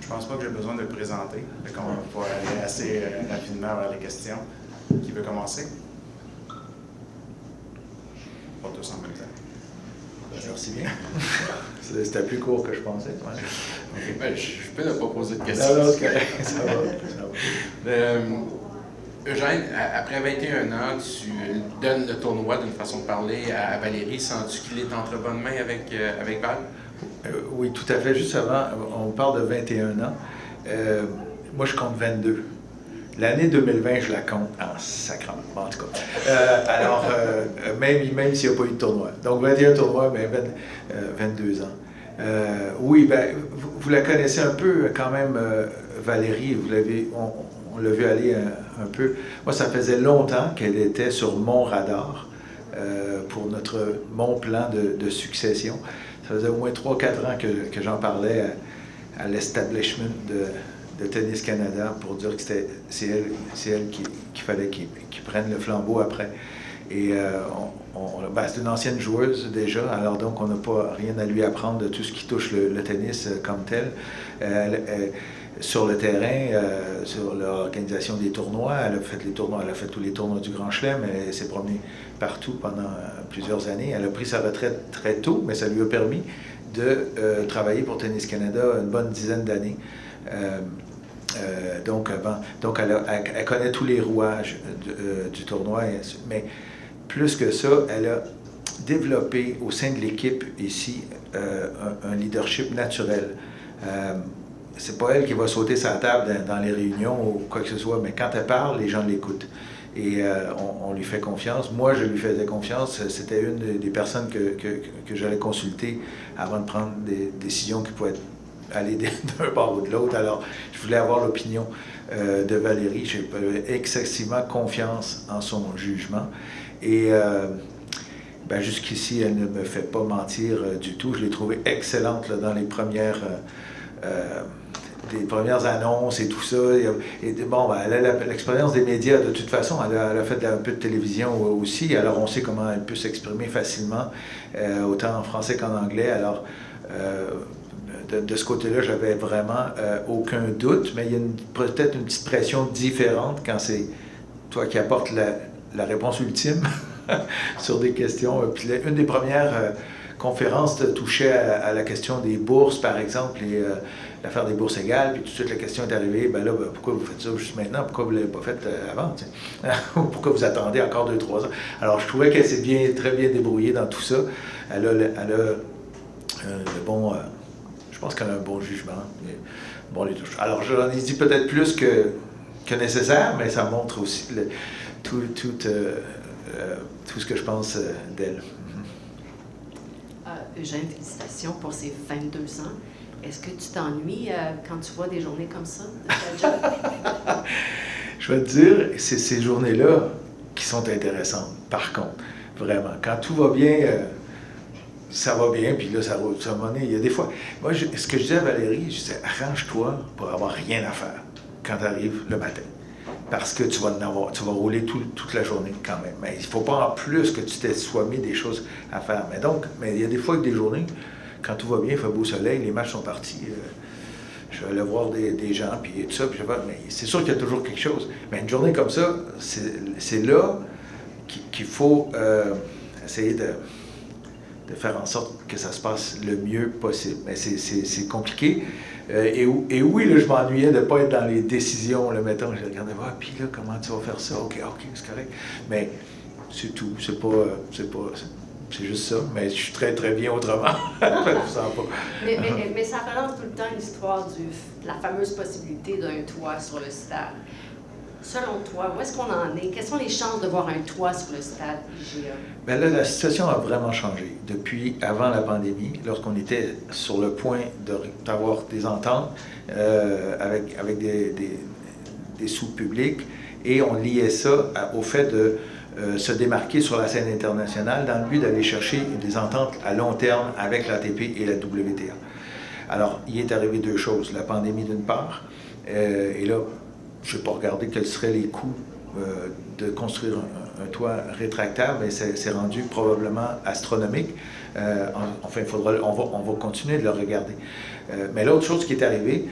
Je pense pas que j'ai besoin de le présenter. Donc on va pouvoir aller assez rapidement vers les questions. Qui veut commencer? Pas tous en même temps. Merci bien. C'était plus court que je pensais. Ouais. Okay. Ben, je peux ne pas poser de questions. Non, c'est correct. Ça va. Eugène, après 21 ans, tu donnes le tournoi d'une façon de parler à Valérie. Sens-tu qu'il est entre bonnes mains avec Val? Oui, tout à fait. Juste avant, on parle de 21 ans. Moi, je compte 22. L'année 2020, je la compte en sacrament, en tout cas. Même s'il n'y a pas eu de tournoi. Donc, 21 tournois, ben, 22 ans. Oui, ben, vous la connaissez un peu quand même, Valérie. On l'a vu aller un peu. Moi, ça faisait longtemps qu'elle était sur mon radar pour mon plan de succession. Ça faisait au moins 3-4 ans que j'en parlais à l'establishment de Tennis Canada pour dire que c'est elle qu'il fallait qu'il prenne le flambeau après. Et c'est une ancienne joueuse déjà, alors donc on n'a pas rien à lui apprendre de tout ce qui touche le tennis comme tel. Sur le terrain, sur l'organisation des tournois, elle a fait tous les tournois du Grand Chelem, elle s'est promenée partout pendant plusieurs années. Elle a pris sa retraite très tôt, mais ça lui a permis de travailler pour Tennis Canada une bonne dizaine d'années. Donc elle connaît tous les rouages du tournoi, mais plus que ça, elle a développé au sein de l'équipe ici un leadership naturel. C'est pas elle qui va sauter sa table dans les réunions ou quoi que ce soit, mais quand elle parle, les gens l'écoutent. Et on lui fait confiance. Moi, je lui faisais confiance. C'était une des personnes que j'allais consulter avant de prendre des décisions qui pouvaient aller d'un bord ou de l'autre. Alors, je voulais avoir l'opinion de Valérie. J'avais excessivement confiance en son jugement. Et jusqu'ici, elle ne me fait pas mentir du tout. Je l'ai trouvée excellente là, dans les premières annonces et tout ça. Elle a l'expérience des médias de toute façon. Elle a fait un peu de télévision aussi. Alors, on sait comment elle peut s'exprimer facilement, autant en français qu'en anglais. Alors, de ce côté-là, j'avais vraiment aucun doute, mais il y a peut-être une petite pression différente quand c'est toi qui apportes la réponse ultime sur des questions. Puis une des premières conférences touchait à la question des bourses, par exemple, et l'affaire des bourses égales, puis tout de suite la question est arrivée, pourquoi vous faites ça juste maintenant, pourquoi vous ne l'avez pas fait avant, pourquoi vous attendez encore 2-3 ans. Alors je trouvais qu'elle s'est très bien débrouillée dans tout ça. Elle a je pense qu'elle a un bon jugement. Alors, j'en ai dit peut-être plus que nécessaire, mais ça montre aussi tout ce que je pense d'elle. Eugène, félicitations pour ces 22 ans. Est-ce que tu t'ennuies quand tu vois des journées comme ça de ta job? Je vais te dire, c'est ces journées-là qui sont intéressantes, par contre, vraiment. Quand tout va bien... ça va bien, puis là, ça va. Il y a des fois... Moi, ce que je disais à Valérie, je disais, arrange-toi pour avoir rien à faire quand tu arrives le matin. Parce que tu vas rouler toute la journée quand même. Mais il ne faut pas en plus que tu t'aies mis des choses à faire. Mais il y a des fois que des journées, quand tout va bien, il fait beau soleil, les matchs sont partis. Je vais aller voir des gens, puis tout ça, mais c'est sûr qu'il y a toujours quelque chose. Mais une journée comme ça, c'est là qu'il faut essayer de faire en sorte que ça se passe le mieux possible. Mais c'est compliqué. Et oui, là, je m'ennuyais de ne pas être dans les décisions. Là, mettons, je regardais, puis là, comment tu vas faire ça? OK, c'est correct. Mais c'est tout. C'est juste ça. Mais je suis très, très bien autrement. Je ne sens pas. Mais ça relance tout le temps l'histoire de la fameuse possibilité d'un toit sur le stade. Selon toi, où est-ce qu'on en est? Quelles sont les chances de voir un toit sur le stade IGA? Bien là, la situation a vraiment changé. Depuis avant la pandémie, lorsqu'on était sur le point d'avoir des ententes avec des sous publics, et on liait ça au fait de se démarquer sur la scène internationale dans le but d'aller chercher des ententes à long terme avec l'ATP et la WTA. Alors, il est arrivé deux choses. La pandémie d'une part, et là, je n'ai pas regardé quels seraient les coûts de construire un toit rétractable, mais c'est rendu probablement astronomique. Enfin, on va continuer de le regarder. Mais l'autre chose qui est arrivée,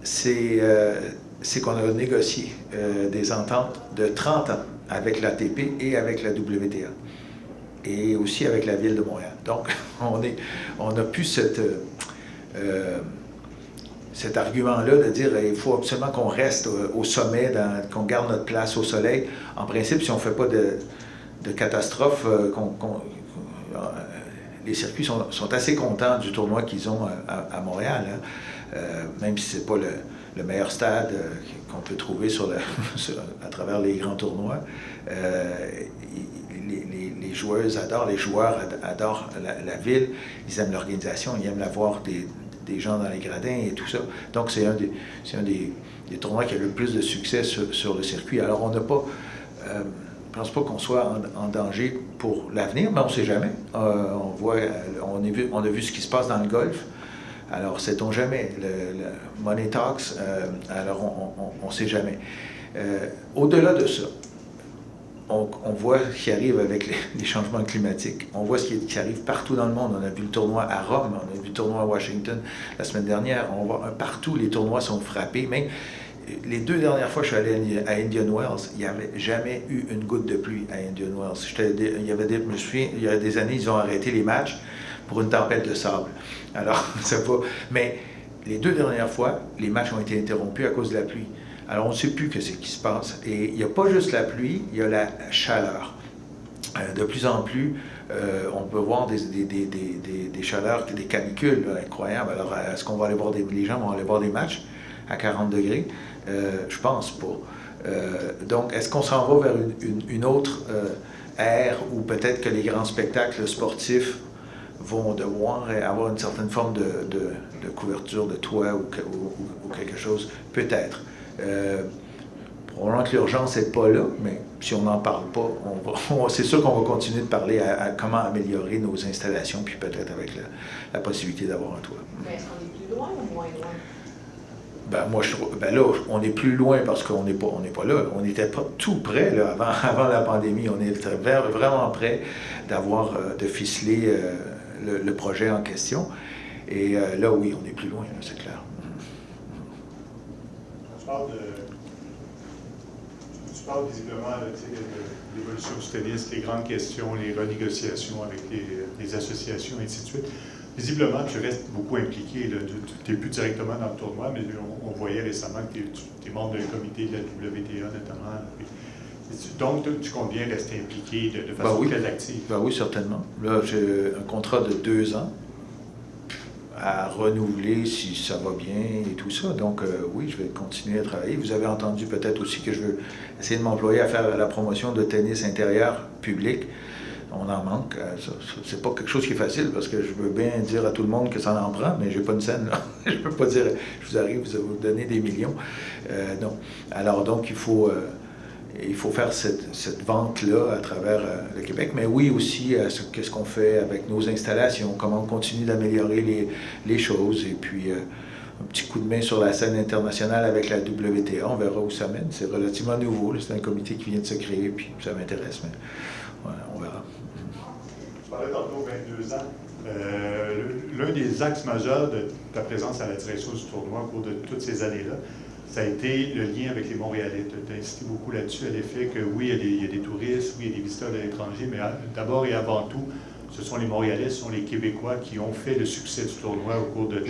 c'est qu'on a négocié des ententes de 30 ans avec l'ATP et avec la WTA. Et aussi avec la Ville de Montréal. Donc, on n'a plus cet argument-là de dire il faut absolument qu'on reste au sommet, qu'on garde notre place au soleil. En principe, si on ne fait pas de catastrophe, les circuits sont assez contents du tournoi qu'ils ont à Montréal, hein. Même si ce n'est pas le meilleur stade qu'on peut trouver à travers les grands tournois. Les joueuses adorent, les joueurs adorent la ville, ils aiment l'organisation, ils aiment l'avoir des gens dans les gradins et tout ça. Donc c'est un des tournois qui a le plus de succès sur le circuit. Alors on n'a pas... je ne pense pas qu'on soit en danger pour l'avenir, mais on ne sait jamais. On a vu ce qui se passe dans le golf. Alors, sait-on jamais. Le Money Talks, alors on ne sait jamais. Au-delà de ça, on voit ce qui arrive avec les changements climatiques. On voit ce qui arrive partout dans le monde. On a vu le tournoi à Rome, on a vu le tournoi à Washington la semaine dernière. On voit partout, les tournois sont frappés. Même les 2 dernières fois que je suis allé à Indian Wells, il n'y avait jamais eu une goutte de pluie à Indian Wells. Je me souviens, il y a des années, ils ont arrêté les matchs pour une tempête de sable. Alors, c'est pas... Mais les 2 dernières fois, les matchs ont été interrompus à cause de la pluie. Alors, on ne sait plus ce qui se passe. Et il n'y a pas juste la pluie, il y a la chaleur. De plus en plus, on peut voir des chaleurs, des canicules là, incroyables. Alors, est-ce qu'on va aller voir les gens vont aller voir des matchs à 40 degrés? Je pense pas. Donc, est-ce qu'on s'en va vers une autre ère où peut-être que les grands spectacles sportifs vont devoir avoir une certaine forme de couverture de toit ou quelque chose? Peut-être. Probablement que l'urgence n'est pas là, mais si on n'en parle pas, c'est sûr qu'on va continuer de parler à comment améliorer nos installations, puis peut-être avec la possibilité d'avoir un toit. Mais est-ce qu'on est plus loin ou moins loin? Moi, je trouve, là, on est plus loin parce qu'on n'est pas là. On n'était pas tout près, là, avant la pandémie. On était vraiment près de ficeler le projet en question. Et là, oui, on est plus loin, là, c'est clair. Tu parles visiblement là, de l'évolution du tennis, les grandes questions, les renégociations avec les associations, et ainsi de suite. Visiblement, tu restes beaucoup impliqué. Tu n'es plus directement dans le tournoi, mais on voyait récemment que tu es membre d'un comité de la WTA notamment. Donc, tu comptes bien rester impliqué de façon très active? Oui, certainement. Là, j'ai un contrat de 2 ans à renouveler si ça va bien et tout ça. Donc, oui, je vais continuer à travailler. Vous avez entendu peut-être aussi que je veux essayer de m'employer à faire la promotion de tennis intérieur public. On en manque. C'est pas quelque chose qui est facile parce que je veux bien dire à tout le monde que ça en prend, mais j'ai pas une scène. Je peux pas dire je vous arrive, vous donner des millions. Non. Alors donc il faut faire cette vente-là à travers le Québec, mais oui aussi qu'est-ce qu'on fait avec nos installations, comment on continue d'améliorer les choses, et puis un petit coup de main sur la scène internationale avec la WTA. On verra où ça mène. C'est relativement nouveau. C'est un comité qui vient de se créer, puis ça m'intéresse, mais voilà, on verra. Tu parlais tantôt 22 ans. L'un des axes majeurs de ta présence à la direction du tournoi au cours de toutes ces années-là, ça a été le lien avec les Montréalais. Tu as insisté beaucoup là-dessus, à l'effet que oui, il y a des touristes, oui, il y a des visiteurs de l'étranger, mais d'abord et avant tout, ce sont les Montréalais, ce sont les Québécois qui ont fait le succès du tournoi au cours de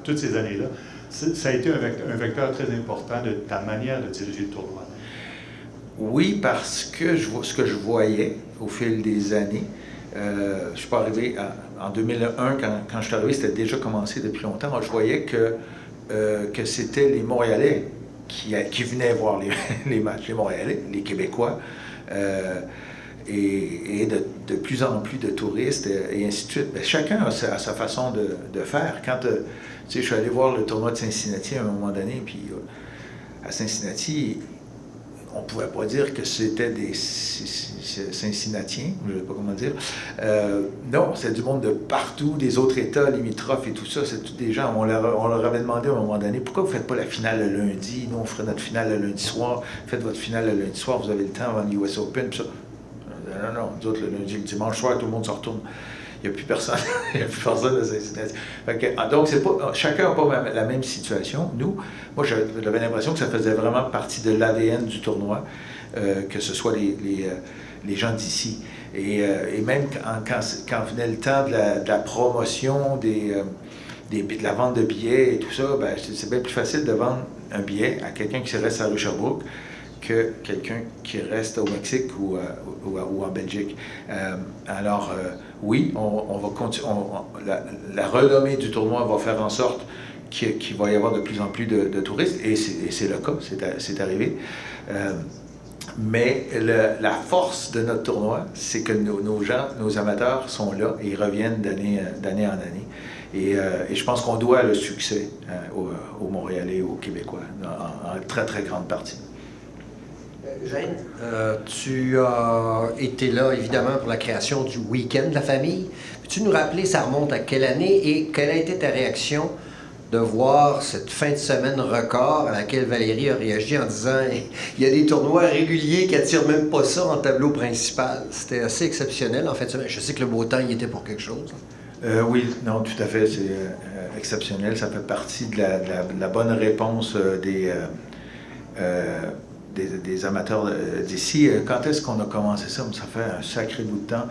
toutes ces années-là. Ça a été un vecteur très important de ta manière de diriger le tournoi. Oui, parce que ce que je voyais au fil des années, je ne suis pas arrivé en 2001, quand je suis arrivé, c'était déjà commencé depuis longtemps. Je voyais que c'était les Montréalais qui venaient voir les matchs, les Montréalais, les Québécois, et de plus en plus de touristes, et ainsi de suite. Bien, chacun a sa façon de faire. Quand je suis allé voir le tournoi de Cincinnati à un moment donné, puis à Cincinnati, on ne pouvait pas dire que c'était des Cincinnatiens, je ne sais pas comment dire. Non, c'est du monde de partout, des autres États limitrophes et tout ça. C'est tous des gens. On leur avait demandé à un moment donné, pourquoi vous ne faites pas la finale le lundi? Nous, on ferait notre finale le lundi soir. Faites votre finale le lundi soir, vous avez le temps avant le US Open. Puis ça. Non, nous autres, le lundi, le dimanche soir, tout le monde se retourne. il n'y a plus personne. Il n'y a plus personne à Cincinnati. Donc, chacun n'a pas la même situation. Moi, j'avais l'impression que ça faisait vraiment partie de l'ADN du tournoi, que ce soit les gens d'ici. Et même quand venait le temps de la promotion, de la vente de billets et tout ça, ben, c'est bien plus facile de vendre un billet à quelqu'un qui reste à Sherbrooke que quelqu'un qui reste au Mexique ou en Belgique. Oui, on va continuer. La renommée du tournoi va faire en sorte qu'il va y avoir de plus en plus de touristes, et c'est le cas, c'est arrivé. Mais la force de notre tournoi, c'est que nos gens, nos amateurs sont là et ils reviennent d'année en année. Et je pense qu'on doit le succès aux Montréalais, aux Québécois, en très, très grande partie. Jane, tu as été là, évidemment, pour la création du Week-end de la famille. Peux-tu nous rappeler, ça remonte à quelle année et quelle a été ta réaction de voir cette fin de semaine record à laquelle Valérie a réagi en disant « Il y a des tournois réguliers qui attirent même pas ça en tableau principal. » C'était assez exceptionnel en fin de semaine. Je sais que le beau temps y était pour quelque chose. Oui, non, tout à fait, c'est exceptionnel. Ça fait partie de la bonne réponse des amateurs d'ici. Quand est-ce qu'on a commencé ça? Ça fait un sacré bout de temps.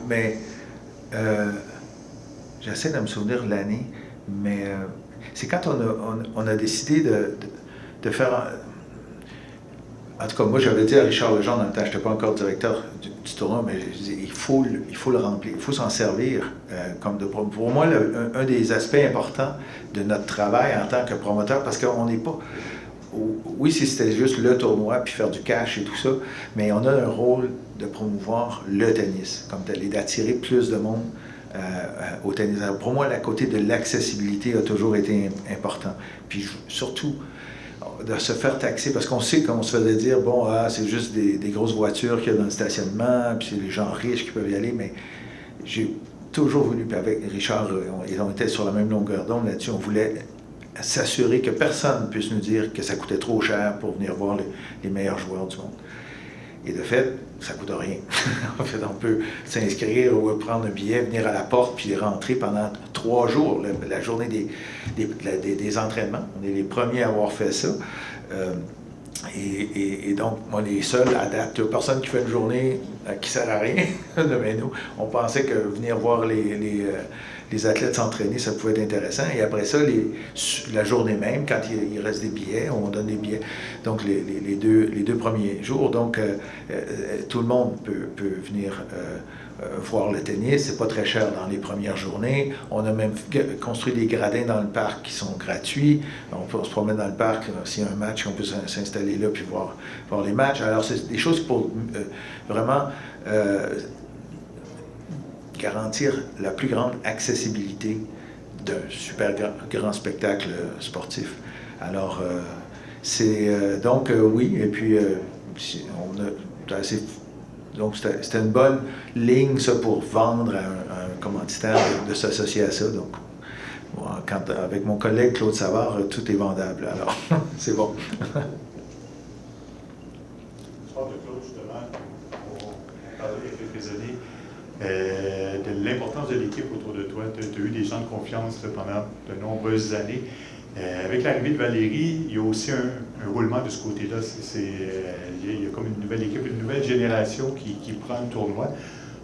Mais j'essaie de me souvenir de l'année, mais c'est quand on a décidé de faire... En tout cas, moi, j'avais dit à Richard Legendre dans le temps, je n'étais pas encore directeur du tournoi, mais je disais, il faut le remplir, il faut s'en servir. Pour moi, un des aspects importants de notre travail en tant que promoteur, parce qu'on n'est pas... Oui, si c'était juste le tournoi, puis faire du cash et tout ça, mais on a un rôle de promouvoir le tennis, comme tel, et d'attirer plus de monde au tennis. Alors, pour moi, le côté de l'accessibilité a toujours été important. Puis surtout, de se faire taxer, parce qu'on sait qu'on se faisait dire, bon, c'est juste des grosses voitures qu'il y a dans le stationnement, puis c'est les gens riches qui peuvent y aller, mais j'ai toujours voulu, puis avec Richard, on était sur la même longueur d'onde là-dessus, on voulait s'assurer que personne ne puisse nous dire que ça coûtait trop cher pour venir voir les meilleurs joueurs du monde. Et de fait, ça ne coûte rien. En fait, on peut s'inscrire ou prendre un billet, venir à la porte, puis rentrer pendant 3 jours, la journée des entraînements. On est les premiers à avoir fait ça. Et donc, on est seuls à date. Il n'y a personne qui fait une journée qui ne sert à rien. Mais nous, on pensait que venir voir les athlètes s'entraîner, ça pouvait être intéressant. Et après ça, la journée même, quand il reste des billets, on donne des billets. Donc, les deux premiers jours, donc, tout le monde peut venir voir le tennis. C'est pas très cher dans les premières journées. On a même construit des gradins dans le parc qui sont gratuits. On peut se promener dans le parc. S'il y a un match, on peut s'installer là puis voir les matchs. Alors, c'est des choses pour vraiment garantir la plus grande accessibilité d'un super grand spectacle sportif. Alors, oui, et puis donc c'était une bonne ligne, ça, pour vendre à un commanditaire de s'associer à ça. Donc, avec mon collègue Claude Savard, tout est vendable. Alors, c'est bon. L'histoire de Claude, justement, on parlait il y a quelques années de l'importance de l'équipe autour de toi. Tu as eu des gens de confiance pendant de nombreuses années. Avec l'arrivée de Valérie, il y a aussi un roulement de ce côté-là. Il y a comme une nouvelle équipe, une nouvelle génération qui prend le tournoi.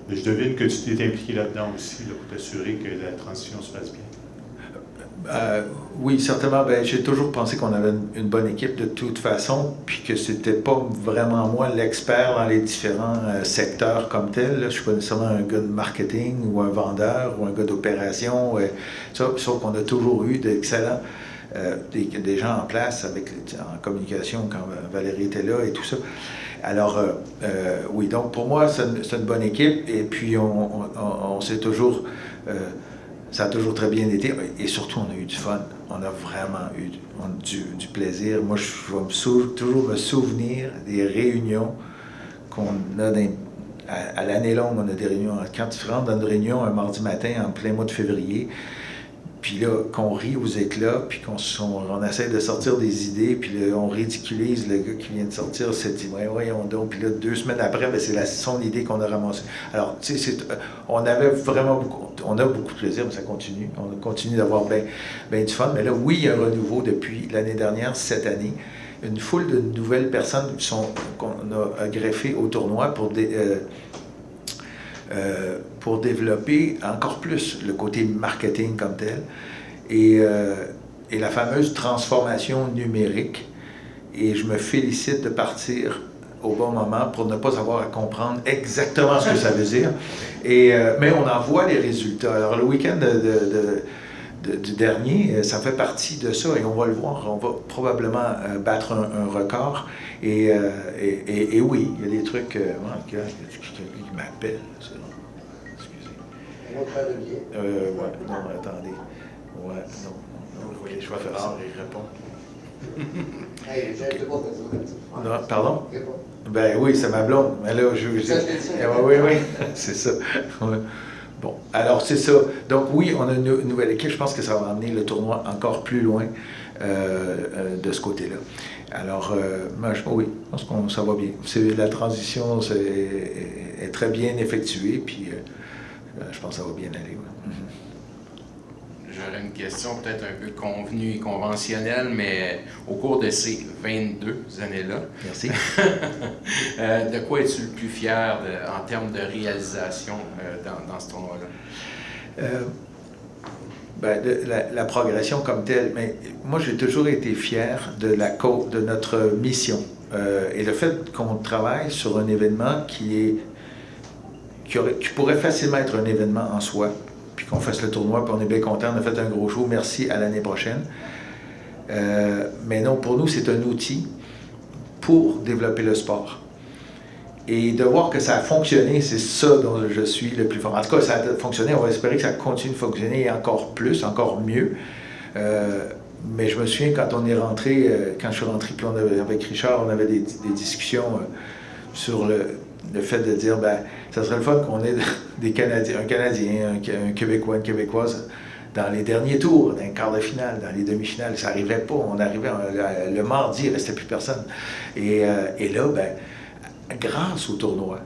Je devine que tu t'es impliqué là-dedans aussi, là, pour t'assurer que la transition se passe bien. Oui, certainement. J'ai toujours pensé qu'on avait une bonne équipe de toute façon, puis que c'était pas vraiment moi l'expert dans les différents secteurs comme tel. Je suis pas nécessairement un gars de marketing ou un vendeur ou un gars d'opération. Sauf qu'on a toujours eu d'excellents des gens en place en communication quand Valérie était là et tout ça. Alors, oui, donc pour moi, c'est une bonne équipe, et puis on s'est toujours... ça a toujours très bien été, et surtout, on a eu du fun. On a vraiment eu du plaisir. Moi, je vais toujours me souvenir des réunions qu'on a à l'année longue. On a des réunions. Quand tu rentres dans une réunion un mardi matin en plein mois de février, Puis là, qu'on rit aux éclats, puis on essaie de sortir des idées, puis là, on ridiculise le gars qui vient de sortir, c'est dit, ouais, voyons donc. Puis là, 2 semaines après, ben, c'est son idée qu'on a ramassée. Alors, tu sais, on avait vraiment on a beaucoup de plaisir, mais ça continue. On continue d'avoir bien du fun. Mais là, oui, il y a un renouveau depuis l'année dernière, cette année. Une foule de nouvelles personnes qu'on a greffées au tournoi pour développer encore plus le côté marketing comme tel et la fameuse transformation numérique. Et je me félicite de partir au bon moment pour ne pas avoir à comprendre exactement ce que ça veut dire. Mais on en voit les résultats. Alors le week-end du dernier, ça fait partie de ça et on va le voir. On va probablement battre un record. Et oui, il y a des trucs... quelqu'un qui m'appelle. Un autre paire de billets. Ouais, non, attendez. Ouais, non. Vous voyez, Je vais faire ça. il répond. Hey, j'ai pas besoin. Non, pardon? Réponds. Ben oui, c'est ma blonde. Mais là, oui, c'est ça. Ouais. Bon, alors c'est ça. Donc oui, on a une nouvelle équipe. Je pense que ça va amener le tournoi encore plus loin de ce côté-là. Alors, oui, je pense que ça va bien. La transition est très bien effectuée, puis je pense que ça va bien aller. Ouais. J'aurais une question peut-être un peu convenue et conventionnelle, mais au cours de ces 22 années-là, merci. De quoi es-tu le plus fier en termes de réalisation dans ce tournoi-là? La progression comme telle, mais moi j'ai toujours été fier de notre mission et le fait qu'on travaille sur un événement qui pourrait facilement être un événement en soi, puis qu'on fasse le tournoi, puis on est bien content, on a fait un gros show, merci, à l'année prochaine. Mais non, pour nous, c'est un outil pour développer le sport. Et de voir que ça a fonctionné, c'est ça dont je suis le plus fort. En tout cas, ça a fonctionné, on va espérer que ça continue de fonctionner encore plus, encore mieux. Mais je me souviens quand on est rentré, quand je suis rentré, puis avec Richard, on avait des discussions sur le fait de dire, ben, ça serait le fun qu'on ait un Canadien, un Québécois, une Québécoise dans les derniers tours, dans les quarts de finale, dans les demi-finales. Ça n'arrivait pas. On arrivait le mardi, il ne restait plus personne. Et là, ben, grâce au tournoi,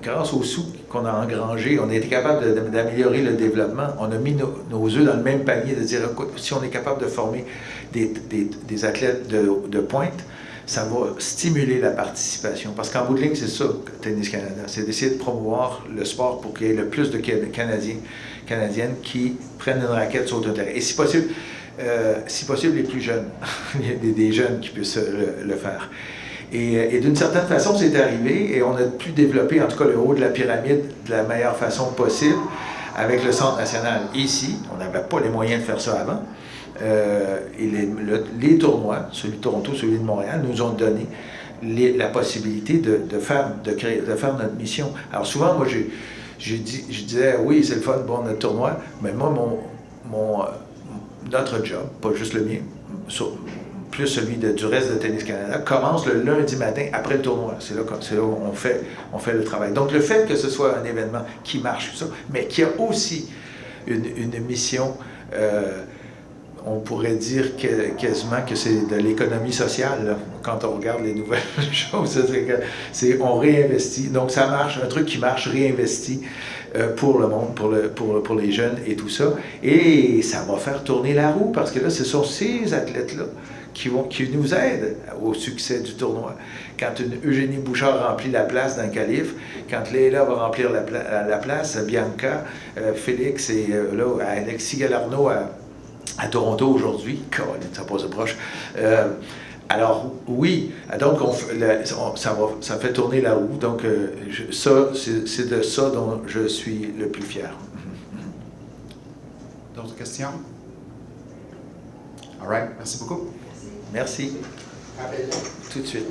grâce aux sous qu'on a engrangés, on a été capable d'améliorer le développement. On a mis nos œufs dans le même panier, de dire, écoute, si on est capable de former des athlètes de pointe, ça va stimuler la participation. Parce qu'en bout de ligne, c'est ça, Tennis Canada. C'est d'essayer de promouvoir le sport pour qu'il y ait le plus de Canadiennes qui prennent une raquette sur le terrain. Et si possible, les plus jeunes. Il y a des jeunes qui puissent le faire. Et d'une certaine façon, c'est arrivé et on a pu développer, en tout cas, le haut de la pyramide de la meilleure façon possible avec le Centre national. Ici, on n'avait pas les moyens de faire ça avant. Et les tournois, celui de Toronto, celui de Montréal, nous ont donné la possibilité de faire notre mission. Alors souvent, moi, je disais, oui, c'est le fun, bon, notre tournoi, mais moi, notre job, pas juste le mien, plus celui du reste de Tennis Canada, commence le lundi matin après le tournoi. C'est là où on fait le travail. Donc, le fait que ce soit un événement qui marche, ça, mais qui a aussi une mission, on pourrait dire quasiment que c'est de l'économie sociale, là, quand on regarde les nouvelles choses. On réinvestit. Donc, ça marche, un truc qui marche, réinvesti pour le monde, pour les jeunes et tout ça. Et ça va faire tourner la roue, parce que là, ce sont ces athlètes-là qui nous aident au succès du tournoi. Quand une Eugénie Bouchard remplit la place d'un qualif, quand Léla va remplir la place, Bianca, Félix et là, Alexis Galarneau à Toronto aujourd'hui, ça passe proche. Alors oui, donc ça fait tourner la roue. Donc c'est de ça dont je suis le plus fier. D'autres questions? All right, merci beaucoup. Merci. Tout de suite.